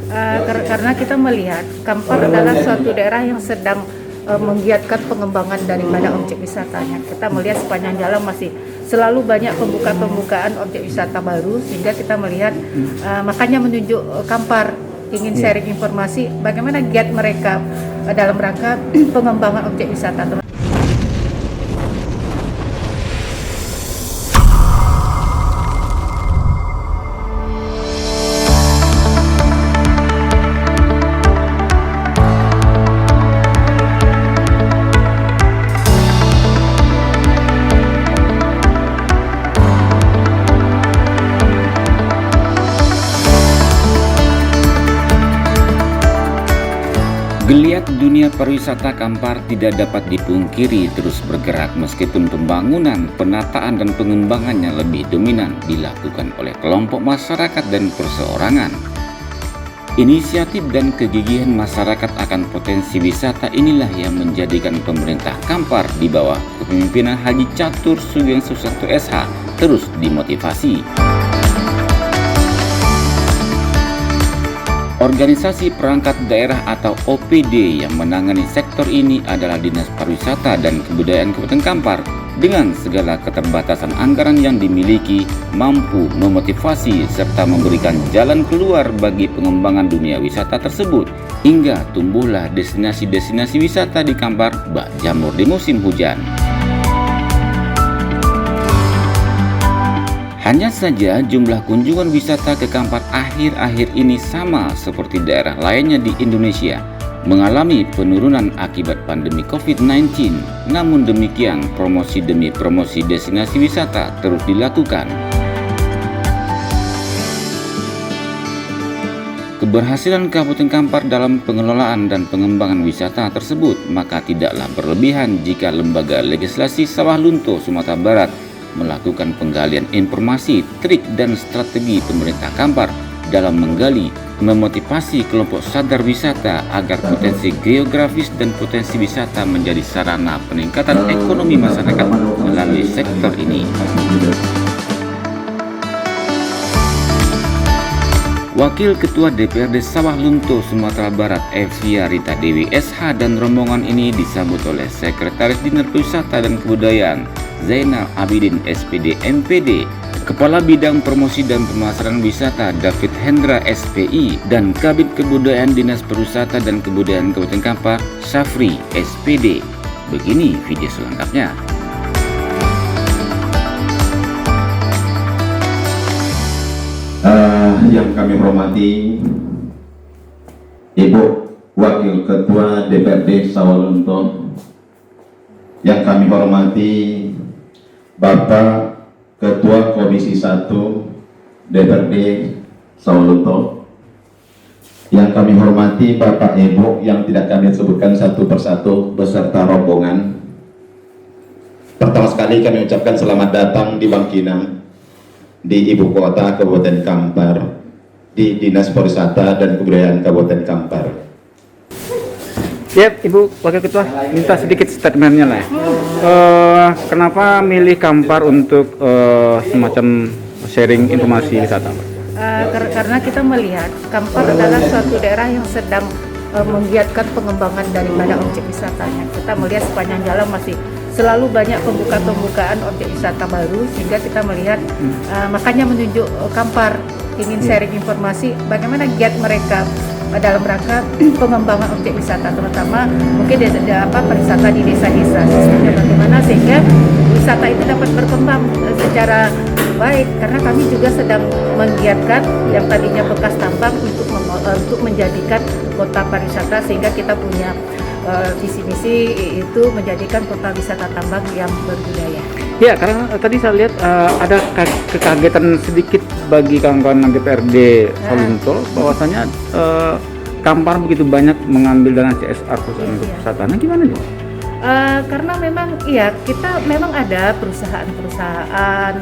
Karena kita melihat Kampar adalah suatu daerah yang sedang menggiatkan pengembangan daripada objek wisatanya. Kita melihat sepanjang jalan masih selalu banyak pembukaan objek wisata baru, sehingga kita melihat makanya menunjuk Kampar, ingin sharing informasi bagaimana giat mereka dalam rangka pengembangan objek wisata. Geliat dunia pariwisata Kampar tidak dapat dipungkiri terus bergerak meskipun pembangunan, penataan dan pengembangannya lebih dominan dilakukan oleh kelompok masyarakat dan perseorangan. Inisiatif dan kegigihan masyarakat akan potensi wisata inilah yang menjadikan pemerintah Kampar di bawah kepemimpinan Haji Catur Sugeng Susanto SH terus dimotivasi. Organisasi Perangkat Daerah atau OPD yang menangani sektor ini adalah Dinas Pariwisata dan Kebudayaan Kabupaten Kampar. Dengan segala keterbatasan anggaran yang dimiliki, mampu memotivasi serta memberikan jalan keluar bagi pengembangan dunia wisata tersebut, hingga tumbuhlah destinasi-destinasi wisata di Kampar bak jamur di musim hujan. Hanya saja jumlah kunjungan wisata ke Kampar akhir-akhir ini sama seperti daerah lainnya di Indonesia, mengalami penurunan akibat pandemi COVID-19. Namun demikian, promosi demi promosi destinasi wisata terus dilakukan. Keberhasilan Kabupaten Kampar dalam pengelolaan dan pengembangan wisata tersebut maka tidaklah berlebihan jika Lembaga Legislasi Sawah Lunto, Sumatera Barat melakukan penggalian informasi, trik dan strategi pemerintah Kampar dalam menggali, memotivasi kelompok sadar wisata agar potensi geografis dan potensi wisata menjadi sarana peningkatan ekonomi masyarakat melalui sektor ini. Wakil Ketua DPRD Sawah Lunto, Sumatera Barat, Evia Rita Dewi SH dan rombongan ini disambut oleh Sekretaris Dinas Pariwisata dan Kebudayaan Zainal Abidin SPD MPD, Kepala Bidang Promosi dan Pemasaran Wisata David Hendra SPI, dan Kabid Kebudayaan Dinas Pariwisata dan Kebudayaan Kabupaten Kampar Safri SPD. Begini video selengkapnya. Yang kami hormati Ibu Wakil Ketua DPRD Sawah Lunto, yang kami hormati Bapak Ketua Komisi 1 DPRD Sawah Lunto, yang kami hormati Bapak Ibu yang tidak kami sebutkan satu persatu beserta rombongan. Pertama sekali kami ucapkan selamat datang di Bangkinang, di Ibu Kota Kabupaten Kampar, di Dinas Pariwisata dan Kebudayaan Kabupaten Kampar. Siap, Ibu Wakil Ketua, minta sedikit statementnya lah. Kenapa milih Kampar untuk semacam sharing informasi wisata? Karena kita melihat Kampar adalah suatu daerah yang sedang menggiatkan pengembangan daripada objek wisatanya. Kita melihat sepanjang jalan masih selalu banyak pembukaan objek wisata baru, sehingga kita melihat makanya menunjuk Kampar, ingin sharing informasi bagaimana giat mereka dalam rangka pengembangan objek wisata, terutama mungkin pariwisata di desa-desa, sistemnya bagaimana sehingga wisata itu dapat berkembang secara baik, karena kami juga sedang menggiatkan yang tadinya bekas tambang untuk menjadikan kota pariwisata, sehingga kita punya visi misi itu menjadikan kota wisata tambang yang berbudaya. Ya, karena tadi saya lihat ada kekagetan sedikit bagi kawan-kawan DPRD Sawah Lunto bahwasanya Kampar begitu banyak mengambil dana CSR khusus untuk wisata. Nah, gimana nih? Karena memang kita memang ada perusahaan-perusahaan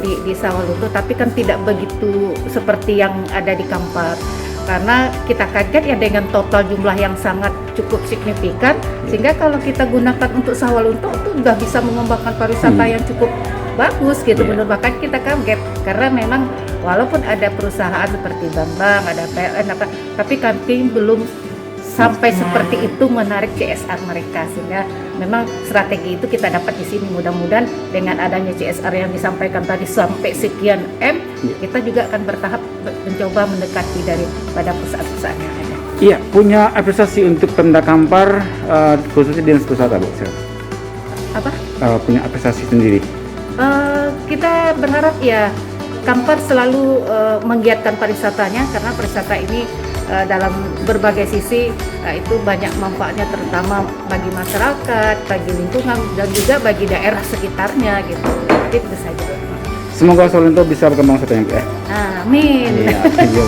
di Sawah Lunto, tapi kan tidak begitu seperti yang ada di Kampar. Karena kita kaget ya dengan total jumlah yang sangat cukup signifikan, sehingga kalau kita gunakan untuk Sawah Lunto itu udah bisa mengembangkan pariwisata yang cukup bagus gitu. Menurut bahkan kita kaget karena memang walaupun ada perusahaan seperti Bambang, ada PLN apa, tapi kami belum sampai seperti itu menarik CSR mereka, sehingga memang strategi itu kita dapat di sini. Mudah-mudahan dengan adanya CSR yang disampaikan tadi sampai sekian M, kita juga akan bertahap mencoba mendekati daripada perusahaan-perusahaan yang ada. Iya, punya apresiasi untuk Pemda Kampar, khususnya Dinas Pariwisata, Bu. Apa? Punya apresiasi sendiri. Kita berharap ya Kampar selalu menggiatkan pariwisatanya, karena pariwisata ini dalam berbagai sisi itu banyak manfaatnya, terutama bagi masyarakat, bagi lingkungan, dan juga bagi daerah sekitarnya gitu. Jadi itu saja. Semoga Sawalunto bisa berkembang seperti yang Amin. Iya, iya, Bu.